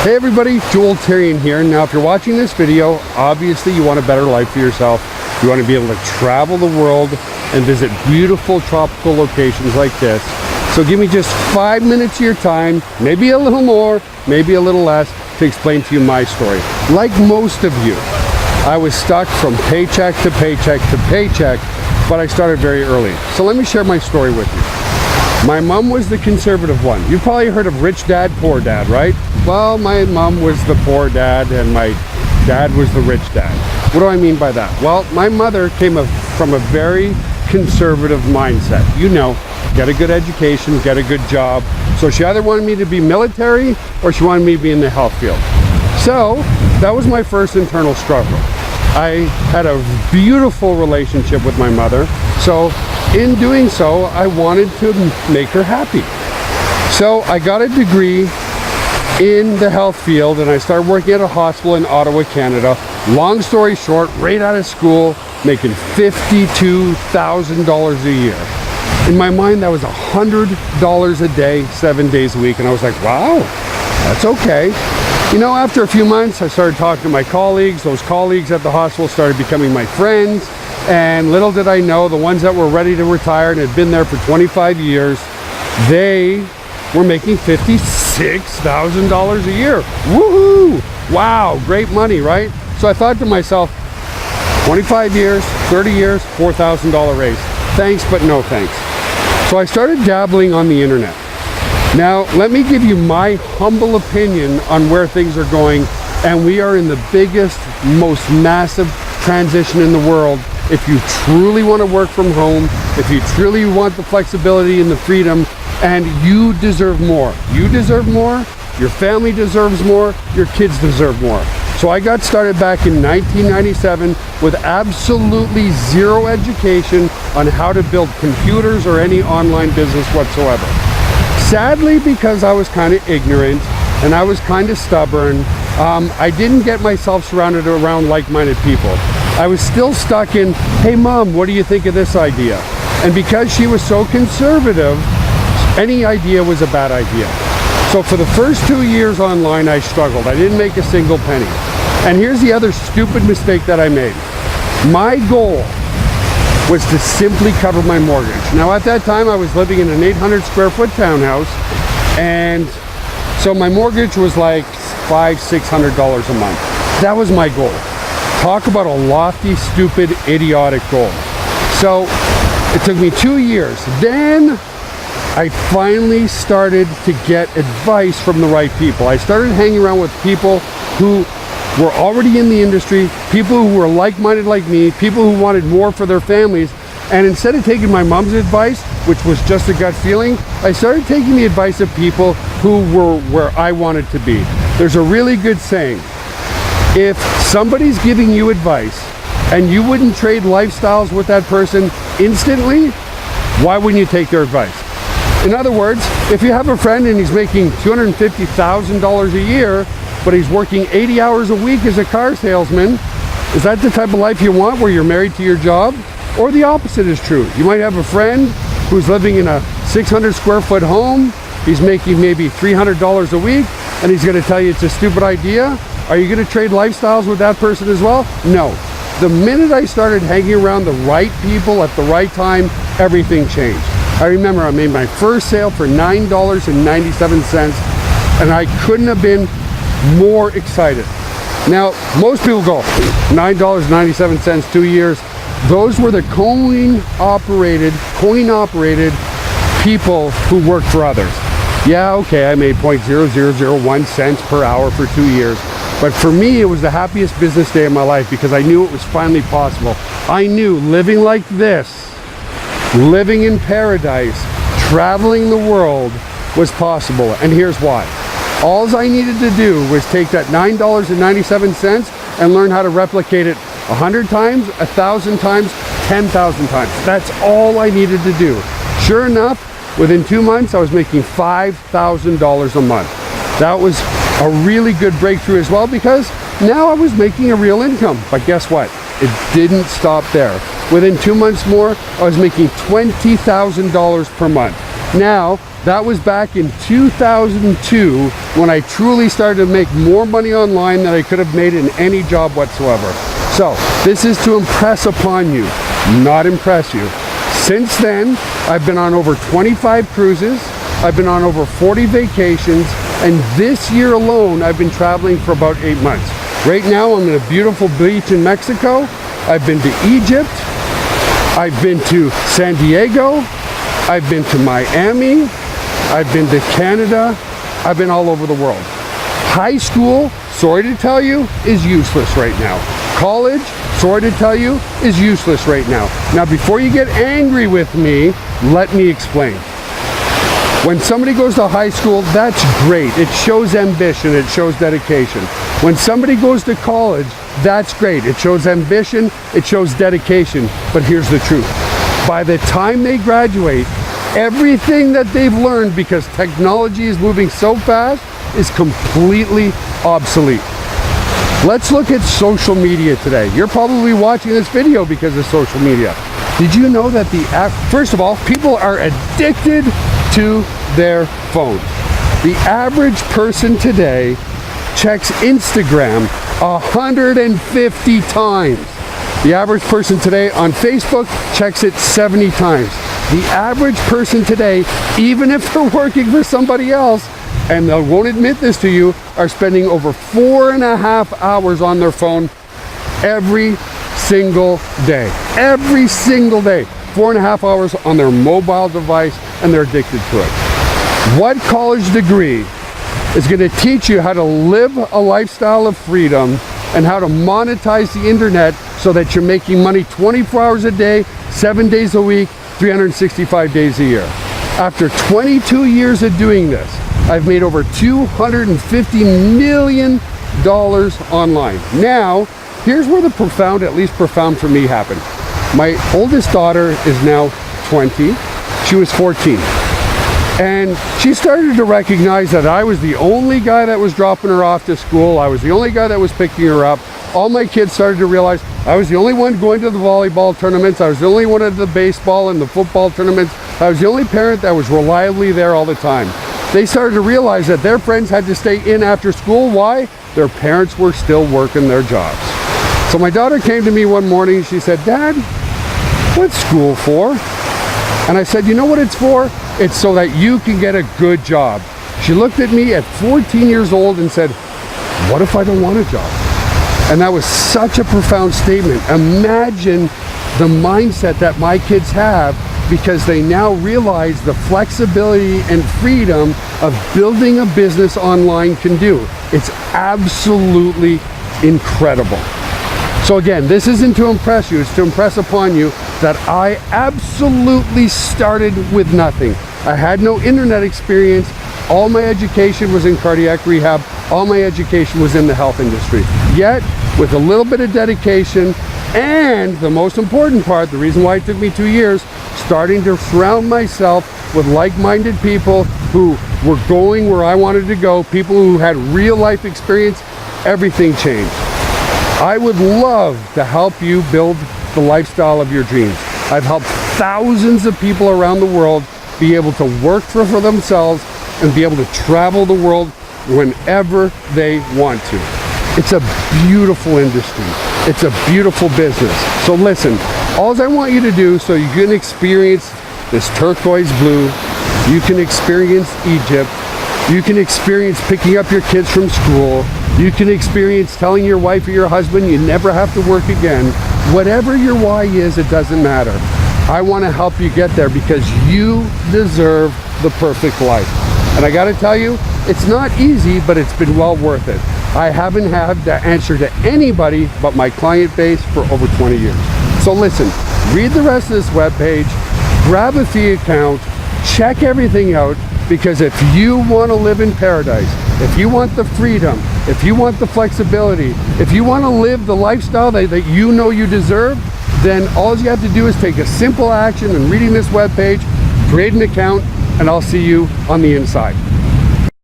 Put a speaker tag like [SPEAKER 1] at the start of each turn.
[SPEAKER 1] Hey everybody, Joel Therrien here. Now if you're watching this video, obviously you want a better life for yourself. You want to be able to travel the world and visit beautiful tropical locations like this. So give me just 5 minutes of your time, maybe a little more, maybe a little less, to explain to you my story. Like most of you, I was stuck from paycheck to paycheck to paycheck, but I started very early. So let me share my story with you. My mom was the conservative one. You've probably heard of rich dad, poor dad, right? Well, my mom was the poor dad and my dad was the rich dad. What do I mean by that? Well, my mother came from a very conservative mindset. You know, get a good education, get a good job. So she either wanted me to be military or she wanted me to be in the health field. So that was my first internal struggle. I had a beautiful relationship with my mother. So in doing so, I wanted to make her happy. So I got a degree in the health field and I started working at a hospital in Ottawa, Canada. Long story short, right out of school, making $52,000 a year. In my mind, that was $100 a day, 7 days a week. And I was like, wow, that's okay. You know, after a few months, I started talking to my colleagues. Those colleagues at the hospital started becoming my friends. And little did I know, the ones that were ready to retire and had been there for 25 years, they were making $56,000 a year. Woohoo! Wow, great money, right? So I thought to myself, 25 years, 30 years, $4,000 raise. Thanks, but no thanks. So I started dabbling on the internet. Now, let me give you my humble opinion on where things are going. And we are in the biggest, most massive transition in the world. If you truly want to work from home, if you truly want the flexibility and the freedom, and you deserve more. You deserve more, your family deserves more, your kids deserve more. So I got started back in 1997 with absolutely zero education on how to build computers or any online business whatsoever. Sadly, because I was kind of ignorant and I was kind of stubborn, I didn't get myself surrounded around like-minded people. I was still stuck in, hey mom, what do you think of this idea? And because she was so conservative, any idea was a bad idea. So for the first 2 years online, I struggled. I didn't make a single penny. And here's the other stupid mistake that I made. My goal was to simply cover my mortgage. Now at that time, I was living in an 800 square foot townhouse. And so my mortgage was like $500–600 a month. That was my goal. Talk about a lofty, stupid, idiotic goal. So it took me 2 years. Then I finally started to get advice from the right people. I started hanging around with people who were already in the industry, people who were like-minded like me, people who wanted more for their families. And instead of taking my mom's advice, which was just a gut feeling, I started taking the advice of people who were where I wanted to be. There's a really good saying. If somebody's giving you advice and you wouldn't trade lifestyles with that person instantly, why wouldn't you take their advice? In other words, if you have a friend and he's making $250,000 a year, but he's working 80 hours a week as a car salesman, is that the type of life you want where you're married to your job? Or the opposite is true. You might have a friend who's living in a 600 square foot home, he's making maybe $300 a week, and he's gonna tell you it's a stupid idea. Are you gonna trade lifestyles with that person as well? No. The minute I started hanging around the right people at the right time, everything changed. I remember I made my first sale for $9.97, and I couldn't have been more excited. Now, most people go, $9.97, 2 years. Those were the coin-operated people who worked for others. Yeah, okay, I made 0.0001 cents per hour for 2 years. But for me, it was the happiest business day of my life because I knew it was finally possible. I knew living like this, living in paradise, traveling the world was possible. And here's why. All I needed to do was take that $9.97 and learn how to replicate it 100 times, 1,000 times, 10,000 times. That's all I needed to do. Sure enough, within 2 months, I was making $5,000 a month. That was a really good breakthrough as well because now I was making a real income. But guess what? It didn't stop there. Within 2 months more, I was making $20,000 per month. Now, That was back in 2002 when I truly started to make more money online than I could have made in any job whatsoever. So this is to impress upon you, not impress you. Since then, I've been on over 25 cruises, I've been on over 40 vacations, and this year alone, I've been traveling for about 8 months. Right now, I'm in a beautiful beach in Mexico. I've been to Egypt, I've been to San Diego, I've been to Miami, I've been to Canada, I've been all over the world. High school, sorry to tell you, is useless right now. College, sorry to tell you, is useless right now. Now, before you get angry with me, let me explain. When somebody goes to high school, that's great. It shows ambition, it shows dedication. When somebody goes to college, that's great. It shows ambition, it shows dedication. But here's the truth. By the time they graduate, everything that they've learned, because technology is moving so fast, is completely obsolete. Let's look at social media today. You're probably watching this video because of social media. Did you know that first of all, people are addicted to their phones. The average person today checks Instagram 150 times. The average person today on Facebook checks it 70 times. The average person today, even if they're working for somebody else, and they won't admit this to you, are spending over 4.5 hours on their phone every single day. Every single day. 4.5 hours on their mobile device, and they're addicted to it. What college degree is going to teach you how to live a lifestyle of freedom and how to monetize the internet so that you're making money 24 hours a day, 7 days a week, 365 days a year? After 22 years of doing this, I've made over $250 million online. Now, here's where the profound, at least profound for me, happened. My oldest daughter is now 20. She was 14. And she started to recognize that I was the only guy that was dropping her off to school. I was the only guy that was picking her up. All my kids started to realize I was the only one going to the volleyball tournaments. I was the only one at the baseball and the football tournaments. I was the only parent that was reliably there all the time. They started to realize that their friends had to stay in after school. Why? Their parents were still working their jobs. So my daughter came to me one morning. She said, "Dad, what's school for?" And I said, "You know what it's for? It's so that you can get a good job." She looked at me at 14 years old and said, "What if I don't want a job?" And that was such a profound statement. Imagine the mindset that my kids have, because they now realize the flexibility and freedom of building a business online can do. It's absolutely incredible. So again, this isn't to impress you, it's to impress upon you that I absolutely started with nothing. I had no internet experience. All my education was in cardiac rehab. All my education was in the health industry. Yet, with a little bit of dedication, and the most important part, the reason why it took me 2 years, starting to surround myself with like-minded people who were going where I wanted to go, people who had real life experience, everything changed. I would love to help you build the lifestyle of your dreams. I've helped thousands of people around the world be able to work for themselves and be able to travel the world whenever they want to. It's a beautiful industry. It's a beautiful business. So listen, all I want you to do, so you can experience this turquoise blue, you can experience Egypt, you can experience picking up your kids from school, you can experience telling your wife or your husband you never have to work again. Whatever your why is, it doesn't matter. I want to help you get there because you deserve the perfect life. And I got to tell you, it's not easy, but it's been well worth it. I haven't had the answer to anybody but my client base for over 20 years. So listen, read the rest of this webpage, grab a fee account, check everything out, because if you want to live in paradise, if you want the freedom, if you want the flexibility, if you want to live the lifestyle that you know you deserve, then all you have to do is take a simple action in reading this webpage, create an account, and I'll see you on the inside.